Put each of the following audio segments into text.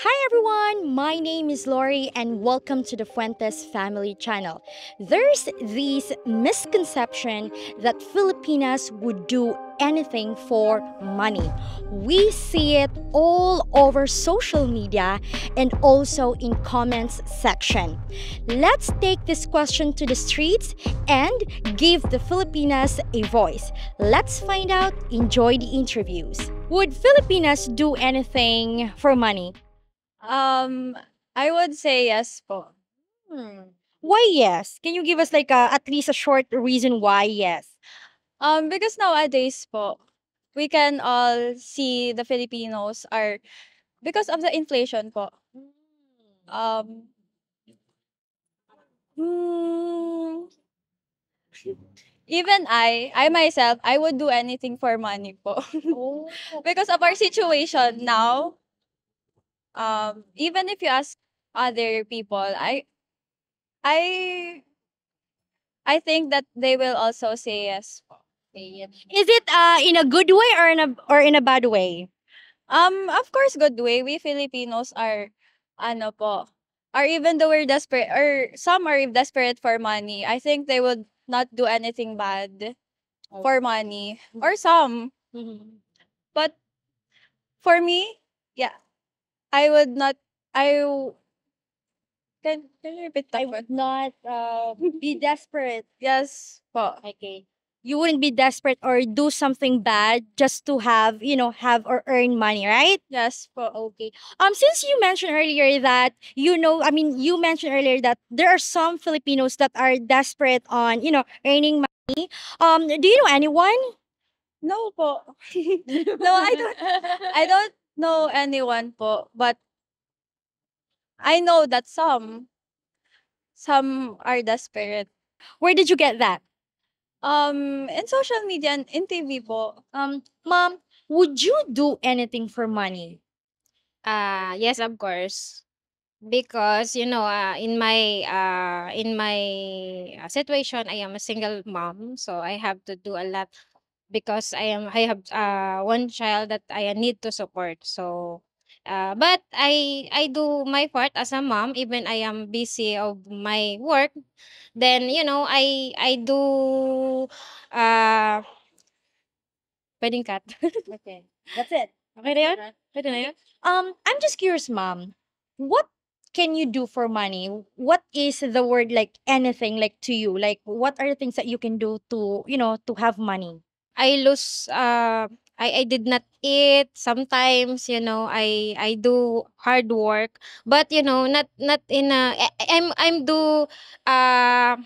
Hi everyone, my name is Lorie and welcome to the Fuentes Family Channel. There's this misconception that Filipinas would do anything for money. We see it all over social media and also in comments section. Let's take this question to the streets and give the Filipinas a voice. Let's find out, enjoy the interviews. Would Filipinas do anything for money? Um, I would say yes po. Hmm. Why yes? Can you give us like at least a short reason why yes? Because nowadays po, we can all see the Filipinos are because of the inflation po. Um, hmm, even I myself, I would do anything for money po. Oh. Because of our situation now, even if you ask other people, I I think that they will also say yes po. Is it in a good way or in a bad way? Of course, good way. We Filipinos are, ano po, or even though we're desperate, or some are desperate for money, I think they would not do anything bad for money, or some. Mhm. But for me, yeah, I would not, I, w- can you repeat I that one? would not be desperate. Yes po. Okay. You wouldn't be desperate or do something bad just to have, have or earn money, right? Yes po. Okay. Since you mentioned earlier that you mentioned earlier that there are some Filipinos that are desperate on, earning money. Do you know anyone? No po. No, I don't know anyone po, but I know that some are desperate. Where did you get that? In social media and in TV po. Mom, would you do anything for money? Yes, of course. Because in my situation, I am a single mom, so I have to do a lot because I have one child that I need to support. So, but I do my part as a mom, even I am busy of my work. Then I do uh pwedeng cut. Okay. That's it. Okay na yun? Pwede na yun? I'm just curious, mom. What can you do for money? What is the word like anything like to you? Like what are the things that you can do to, to have money? I lose I did not eat. Sometimes, I do hard work, but not in a I'm do uh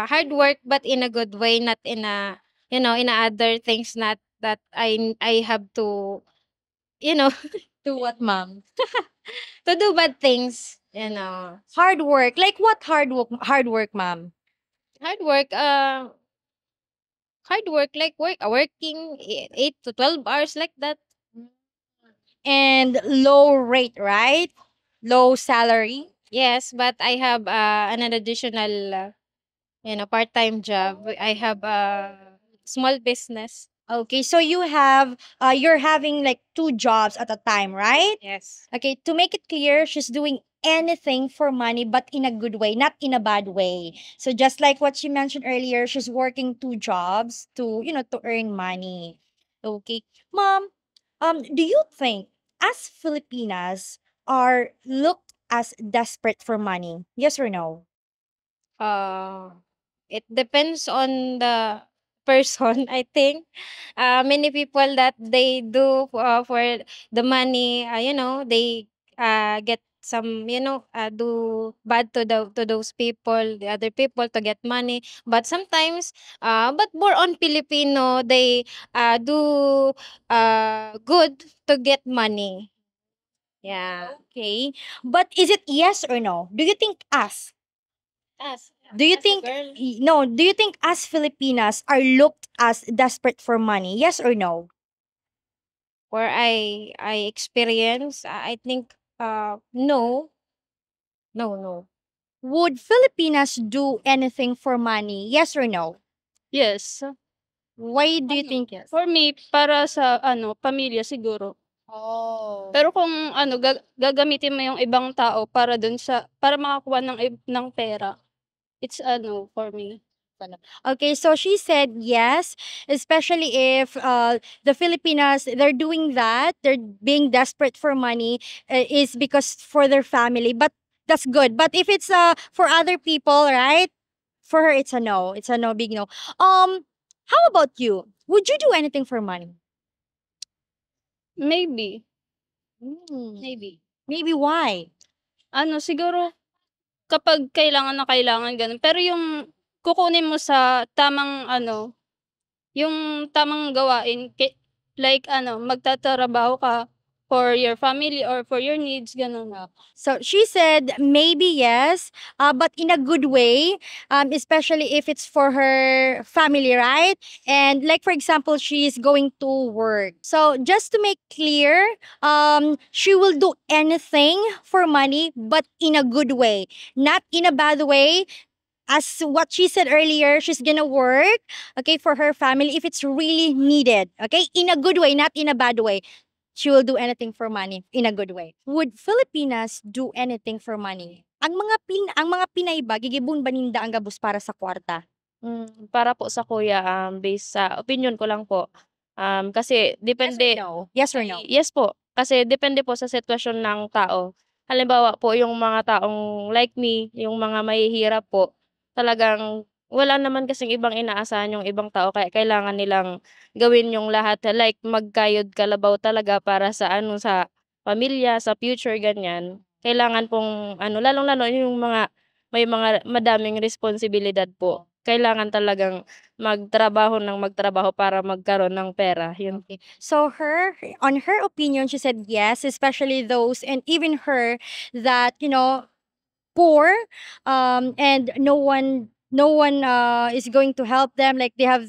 hard work but in a good way, not in a in a other things, not that I have to, you know, To what, mom? to do bad things. Hard work. Like what hard work, mom? Hard work like working 8 to 12 hours like that. And low rate, right? Low salary. Yes, but I have an additional, part-time job. I have a small business. Okay, so you're having like two jobs at a time, right? Yes. Okay, to make it clear, she's doing anything for money, but in a good way, not in a bad way. So just like what she mentioned earlier, she's working two jobs to, to earn money. Okay. Mom, do you think as Filipinas are looked as desperate for money? Yes or no? Uh, it depends on the person, I think. Many people that they do for the money, they get some, do bad to those people, the other people to get money. But sometimes, but more on Filipino, they do good to get money. Yeah. Okay. But is it yes or no? Do you think us As Do you as a think girl, no, do you think as Filipinas are looked as desperate for money? Yes or no? where I experience, I think no, no, no. Would Filipinas do anything for money? Yes or no? Yes. Why do you Ano, think yes? for me, para sa ano, pamilya siguro. Oh. Pero kung ano gagamitin mo yung ibang tao para makakuha ng pera, it's ano for me. Okay, so she said yes, especially if the Filipinas, they're doing that, they're being desperate for money, is because for their family. But that's good. But if it's for other people, right? For her, it's a no. It's a no, big no. How about you? Would you do anything for money? Maybe, Hmm. maybe. Maybe why? Ano siguro kapag kailangan na kailangan gano'n. Pero yung kukunin mo sa tamang ano, yung tamang gawain like ano, magtatrabaho ka for your family or for your needs, gano'n. So she said maybe yes, but in a good way, especially if it's for her family, right? And like for example, she is going to work. So just to make clear, she will do anything for money, but in a good way, not in a bad way. As what she said earlier, she's gonna work, okay, for her family if it's really needed, okay, in a good way, not in a bad way. She will do anything for money in a good way. Would Filipinas do anything for money? Ang mga Pinay ba gigibon baninda ang gabos para sa kwarta? Para po sa kuya, based sa opinyon ko lang po, kasi depende. No. Yes or no? Yes po, kasi depende po sa sitwasyon ng tao. Halimbawa po yung mga taong like me, yung mga mahihirap po, talagang wala naman kasing ibang inaasahan yung ibang tao kaya kailangan nilang gawin yung lahat, like magkayod kalabaw talaga para sa ano, sa pamilya, sa future, ganyan. Kailangan pong ano, lalong-lalo yung mga may mga madaming responsibilidad po. Kailangan talagang magtrabaho para magkaroon ng pera, yun. Okay. So on her opinion, she said yes, especially those and even her that poor, and no one is going to help them, like they have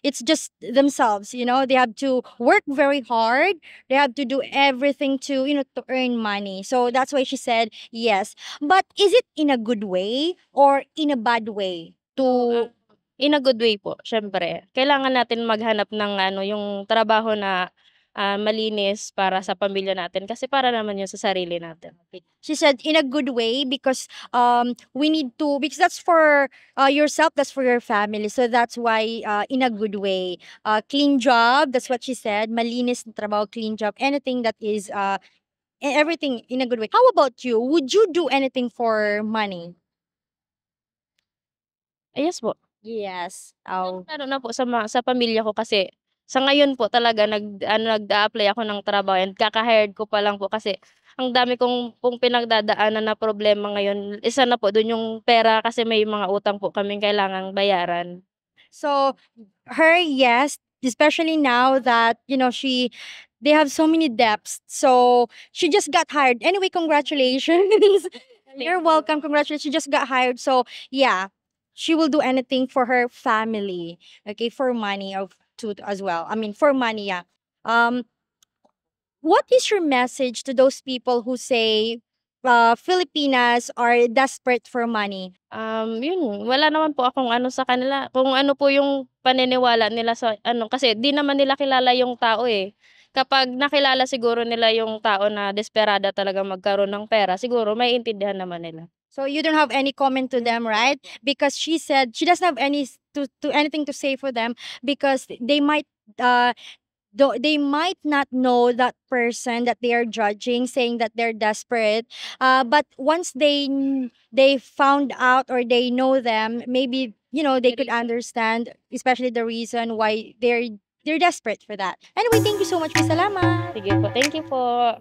it's just themselves, they have to work very hard, they have to do everything to earn money. So that's why she said yes. But is it in a good way or in a bad way to In a good way po, siyempre. Kailangan natin maghanap ng ano, yung trabaho na, malinis para sa pamilya natin kasi para naman yun sa sarili natin. She said in a good way because we need to, because that's for yourself, that's for your family, so that's why in a good way, clean job, that's what she said, malinis na trabaho, clean job, anything that is everything in a good way. How about you? Would you do anything for money? Yes po. Yes. Oh. Lalo na po sa pamilya ko kasi sa ngayon po talaga nag-a-apply ako ng trabaho and kaka-hired ko pa lang po kasi ang dami pong pinagdadaanan na problema ngayon. Isa na po dun yung pera kasi may mga utang po kaming kailangang bayaran. So her yes, especially now that they have so many debts. So she just got hired. Anyway, congratulations. You're welcome. Congratulations. She just got hired. So yeah, she will do anything for her family. Okay, for money as well. I mean, for money, yeah. What is your message to those people who say Filipinas are desperate for money? Yun wala naman po akong ano sa kanila, kung ano po yung paniniwala nila sa ano, kasi 'di naman nila kilala yung tao, eh. Kapag nakilala siguro nila yung tao na desperada talagang magkaroon ng pera, siguro maiintindihan naman nila. So you don't have any comment to them, right? Because she said she doesn't have to anything to say for them because they might not know that person that they are judging, saying that they're desperate. But once they found out or they know them, maybe they could understand, especially the reason why they're desperate for that. Anyway, thank you so much. Salamat. Sige po, thank you po.